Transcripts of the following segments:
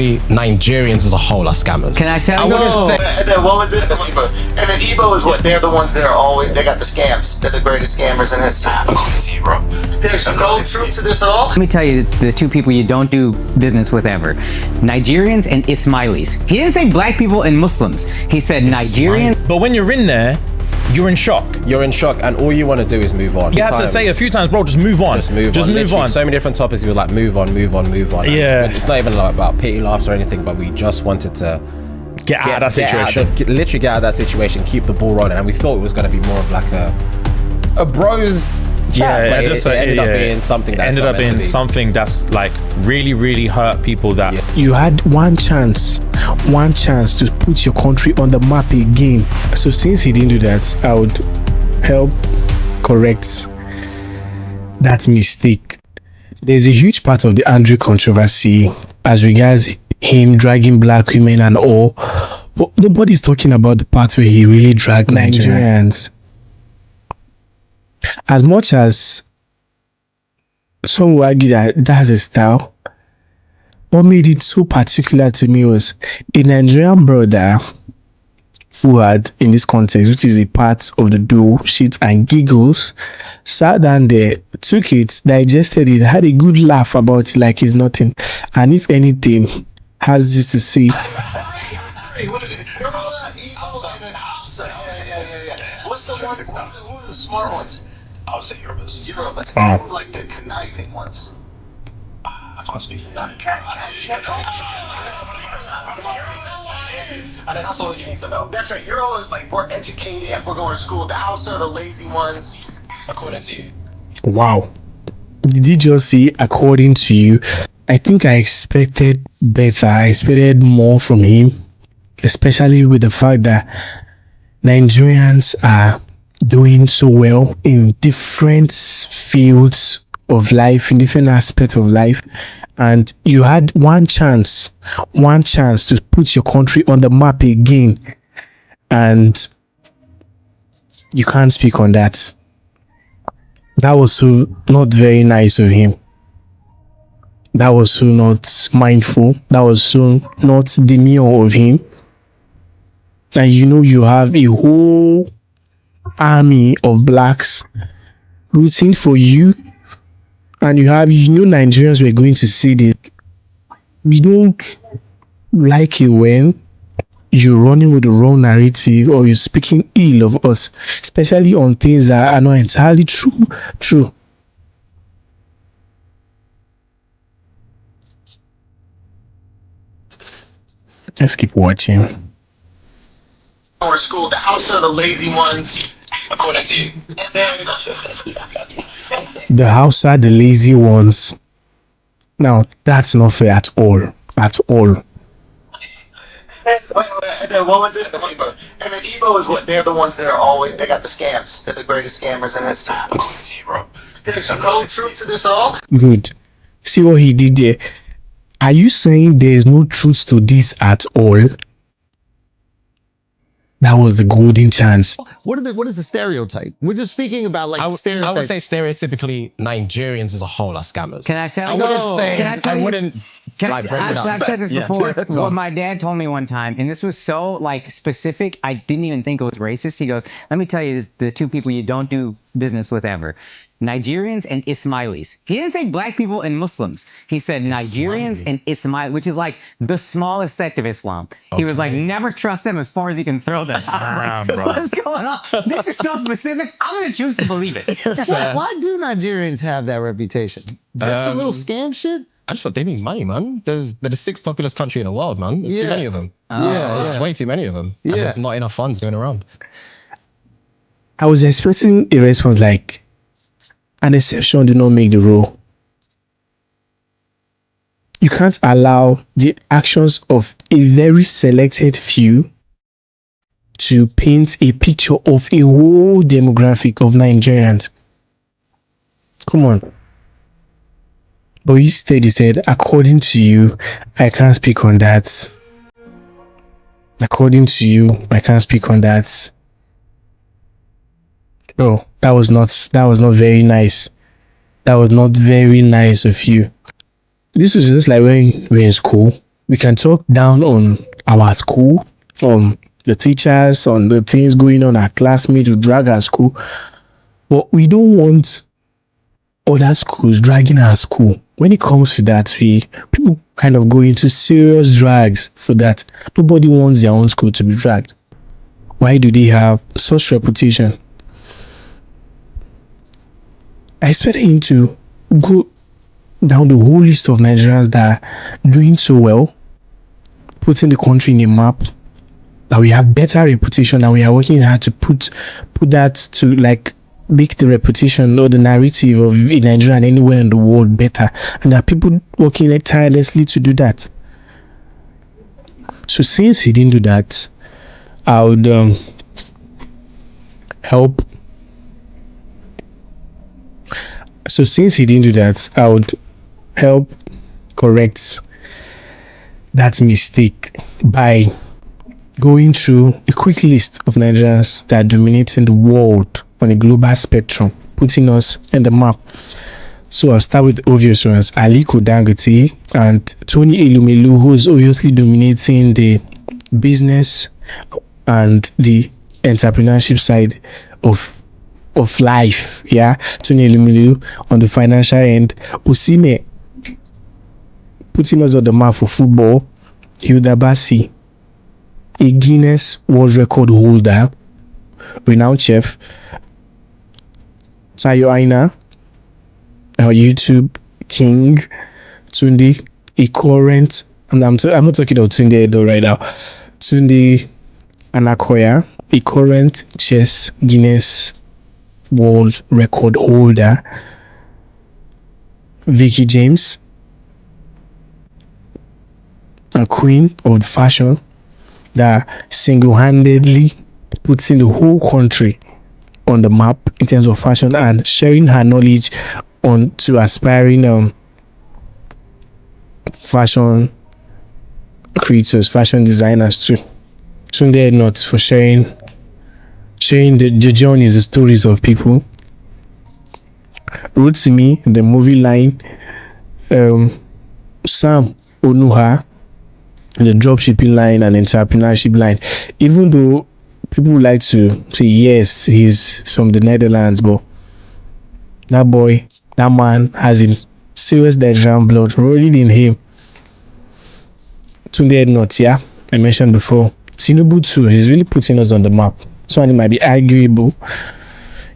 stereotypically, Nigerians as a whole are scammers. Can I tell you? And then what was it? Igbo. And then Igbo is what? They're the ones that are always, they got the scams. They're the greatest scammers in history. There's no truth to this at all. Let me tell you the two people you don't do business with ever. Nigerians and Ismailis. He didn't say black people and Muslims. He said Nigerian. But when you're in there, you're in shock. You're in shock, and all you want to do is move on. You had to say a few times, bro, just move on. Just move on. So many different topics, we were like, move on. Yeah. And it's not even like about pity laughs or anything, but we just wanted to get out of that situation. Literally get out of that situation, keep the ball rolling. And we thought it was going to be more of like a bros chat, but it ended up being something that's like really, really hurt people. That you had one chance to put your country on the map again. So since he didn't do that, I would help correct that mistake. There's a huge part of the Andrew controversy as regards him dragging black women and all, but nobody's talking about the part where he really dragged Nigerians. As much as some will argue that that's a style, what made it so particular to me was a Nigerian brother, Fuhad, in this context, which is a part of the duo, ShxtsnGigs, sat down there, took it, digested it, had a good laugh about it like it's nothing, and if anything, has this to say. What is it? What's the one? Who are the smart ones? I would say Yorubas. Like the conniving ones. I can't speak. And that's all you need to know. That's right. Euro is like we're educated, we're going to school. The house are the lazy ones, according to you. Wow. Did you just see according to you? I think I expected better. I expected more from him, especially with the fact that Nigerians are doing so well in different fields of life, in different aspects of life, and you had one chance to put your country on the map again, and you can't speak on that. That was so not very nice of him. That was so not mindful. That was so not demure of him. And you know you have a whole army of blacks rooting for you, and you know Nigerians were going to see this. We don't like it when you're running with the wrong narrative or you're speaking ill of us, especially on things that are not entirely true. Let's keep watching. Or school, the house are the lazy ones, according to you. The house are the lazy ones. Now, that's not fair at all. At all. And then what was it? Igbo. And then Igbo is what? They're the ones that are always, they got the scams. They're the greatest scammers in history. According to you, bro. There's no truth to this at all? Good. See what he did there? Are you saying there is no truth to this at all? That was the golden chance. What is the stereotype? We're just speaking about like stereotypes. I would say stereotypically, Nigerians as a whole are scammers. Can I tell you? I've said this before. What my dad told me one time, and this was so like specific, I didn't even think it was racist. He goes, "Let me tell you the two people you don't do business with ever. Nigerians and Ismailis." He didn't say black people and Muslims. He said Nigerians and Ismail, which is like the smallest sect of Islam. He was like, never trust them as far as you can throw them. I was like, what's going on? This is so specific. I'm going to choose to believe it. Why do Nigerians have that reputation? Just a little scam shit? I just thought they need money, man. They're the sixth populous country in the world, man. There's too many of them. There's way too many of them. And there's not enough funds going around. I was expecting a response like, an exception do not make the rule. You can't allow the actions of a very selected few to paint a picture of a whole demographic of Nigerians. Come on. But you said, according to you, I can't speak on that. According to you, I can't speak on that. Bro, that was not very nice. That was not very nice of you. This was just like when we were in school. we can talk down on our school, on the teachers, on the things going on, our classmates who drag our school, but we don't want other schools dragging our school. When it comes to that, people kind of go into serious drags for that. Nobody wants their own school to be dragged. Why do they have such reputation? I expect him to go down the whole list of Nigerians that are doing so well, putting the country in a map, that we have better reputation, and we are working hard to put that to like make the reputation or the narrative of Nigeria and anywhere in the world better, and there are people working tirelessly to do that. So since he didn't do that, I would help. So since he didn't do that, I would help correct that mistake by going through a quick list of Nigerians that are dominating the world on a global spectrum, putting us in the map. So I'll start with the obvious ones: Aliko Dangote and Tony Elumelu, who is obviously dominating the business and the entrepreneurship side of life. Yeah, Tony Elumelu on the financial end, Osimhen putting us on the map for football, Hilda Basi, a Guinness World Record holder, renowned chef, Tayo Aina, our YouTube king, Tunde, a current, and I'm not talking about Tunde Edo right now, Tunde Anakoya, a current chess Guinness World Record holder, Vicky James, a queen of fashion that single-handedly puts in the whole country on the map in terms of fashion and sharing her knowledge on to aspiring fashion creators, fashion designers too. Tunde not for sharing the journeys, the stories of people. Rotimi, the movie line, Sam Onuha, the dropshipping line and entrepreneurship line. Even though people like to say yes, he's from the Netherlands, but that man has in serious Nigerian blood rolling in him. Tunde not, yeah, I mentioned before. Tinubu too, he's really putting us on the map. So it might be arguable.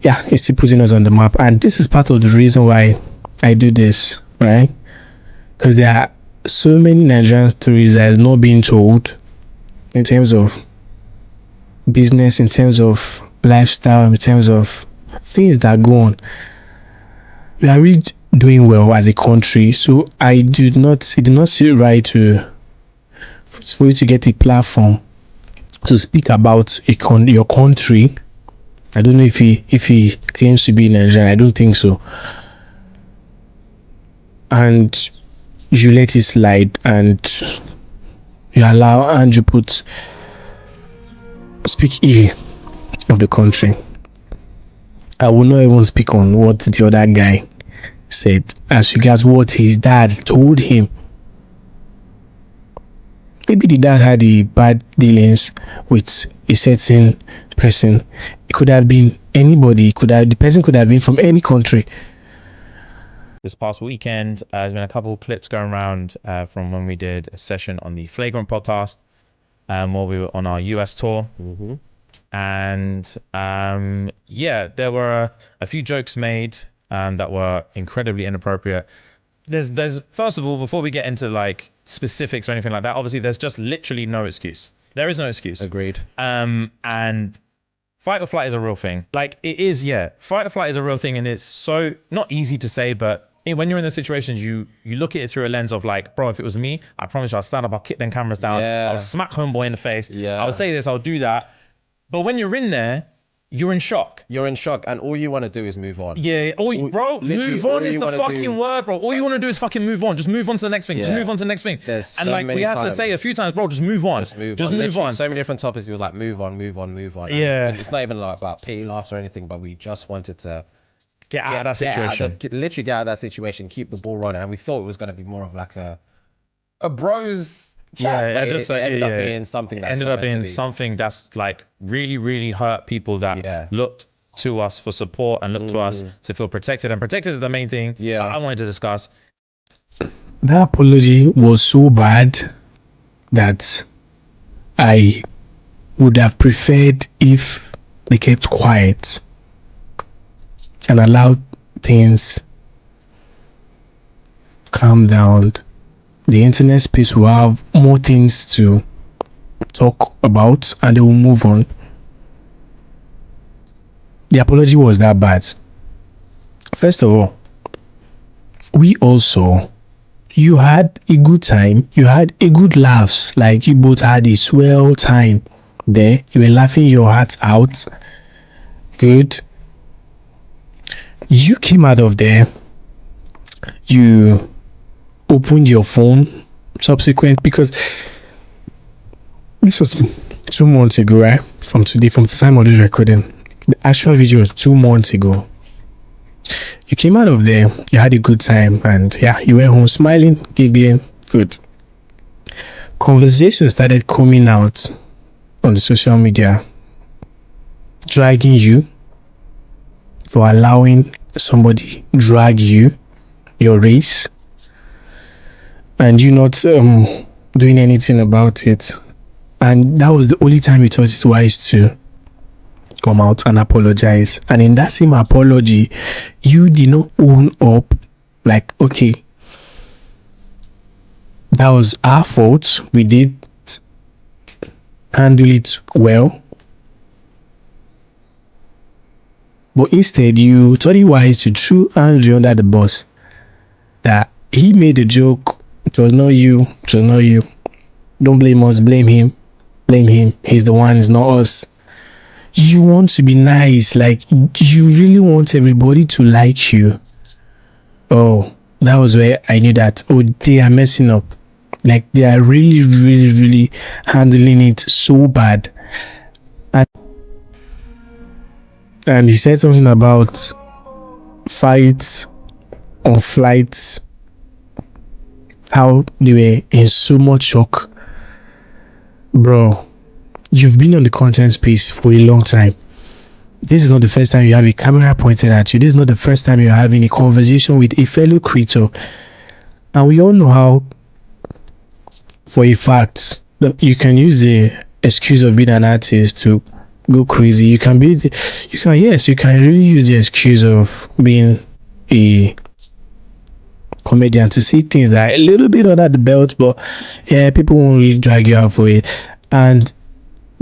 Yeah, he's still putting us on the map. And this is part of the reason why I do this, right? Because there are so many Nigerian stories that are not being told in terms of business, in terms of lifestyle, in terms of things that go on. We are really doing well as a country, so it did not seem right for you to get a platform to speak about your country. I don't know if he claims to be Nigerian. I don't think so. And you let it slide and you allow Andrew speak ill of the country. I will not even speak on what the other guy said as regards what his dad told him. Maybe the dad had the bad dealings with a certain person. It could have been anybody. The person could have been from any country. This past weekend, there's been a couple of clips going around from when we did a session on the Flagrant podcast while we were on our US tour. Mm-hmm. And yeah, there were a few jokes made that were incredibly inappropriate. There's first of all, before we get into like specifics or anything like that, obviously there's just literally no excuse. There is no excuse. Agreed. And fight or flight is a real thing. Like it is, yeah. Fight or flight is a real thing, and it's so not easy to say, but when you're in those situations, you look at it through a lens of like, bro, if it was me, I promise you I'll stand up, I'll kick them cameras down, I'll smack homeboy in the face, I'll say this, I'll do that. But when you're in there, you're in shock. You're in shock, and all you want to do is move on. Yeah, bro, move on is the fucking word, bro. All you want to do is fucking move on. Just move on to the next thing. Just move on to the next thing. There's and like we had to say a few times, bro, just move on. Just move on. So many different topics. You were like, move on. Yeah. And it's not even like about pity laughs or anything, but we just wanted to get out of that situation. Literally get out of that situation, keep the ball rolling. And we thought it was going to be more of like a bros ended up being something that's ended up being something that's like really, really hurt people that looked to us for support and looked to us to feel protected. And protected is the main thing that I wanted to discuss. That apology was so bad that I would have preferred if they kept quiet and allowed things calm down. The internet space will have more things to talk about and they will move on. The apology was that bad. First of all, you had a good time, you had a good laughs, like you both had a swell time there, you were laughing your hearts out. Good. You came out of there, you opened your phone subsequent, because this was 2 months ago, right? From the time of this recording, the actual video was 2 months ago. You came out of there, you had a good time, and you went home smiling, giggling. Good. Conversations started coming out on the social media, dragging you for allowing somebody drag you, your race, and you not doing anything about it. And that was the only time you thought it wise to come out and apologize. And in that same apology, you did not own up, like, okay, that was our fault, we did handle it well. But instead, you thought it wise to throw Andrew under the bus. That he made a joke, it was not you, don't blame us, blame him, he's the one, it's not us. You want to be nice, like you really want everybody to like you. Oh, that was where I knew that, oh, they are messing up, like they are really, really, really handling it so bad. And he said something about fights on flights, how they were in so much shock. Bro, you've been on the content space for a long time. This is not the first time you have a camera pointed at you. This is not the first time you're having a conversation with a fellow creator. And we all know how, for a fact, you can use the excuse of being an artist to go crazy. You can really use the excuse of being a comedian to see things that are a little bit under the belt, but people won't really drag you out for it. And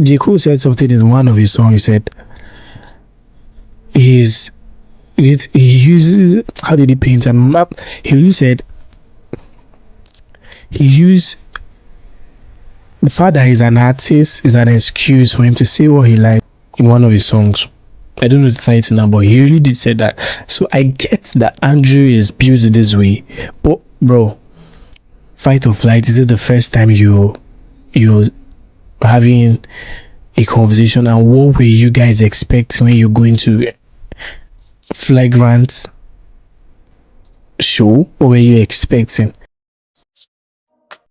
J. Cole said something in one of his songs. He said he uses, how did he paint a map? He really said he used the fact that he's an artist is an excuse for him to say what he likes in one of his songs. I don't know the title now, but he really did say that. So I get that Andrew is built this way, but bro, fight or flight, is it the first time you're having a conversation? And what were you guys expecting when you're going to Flagrant show? What were you expecting?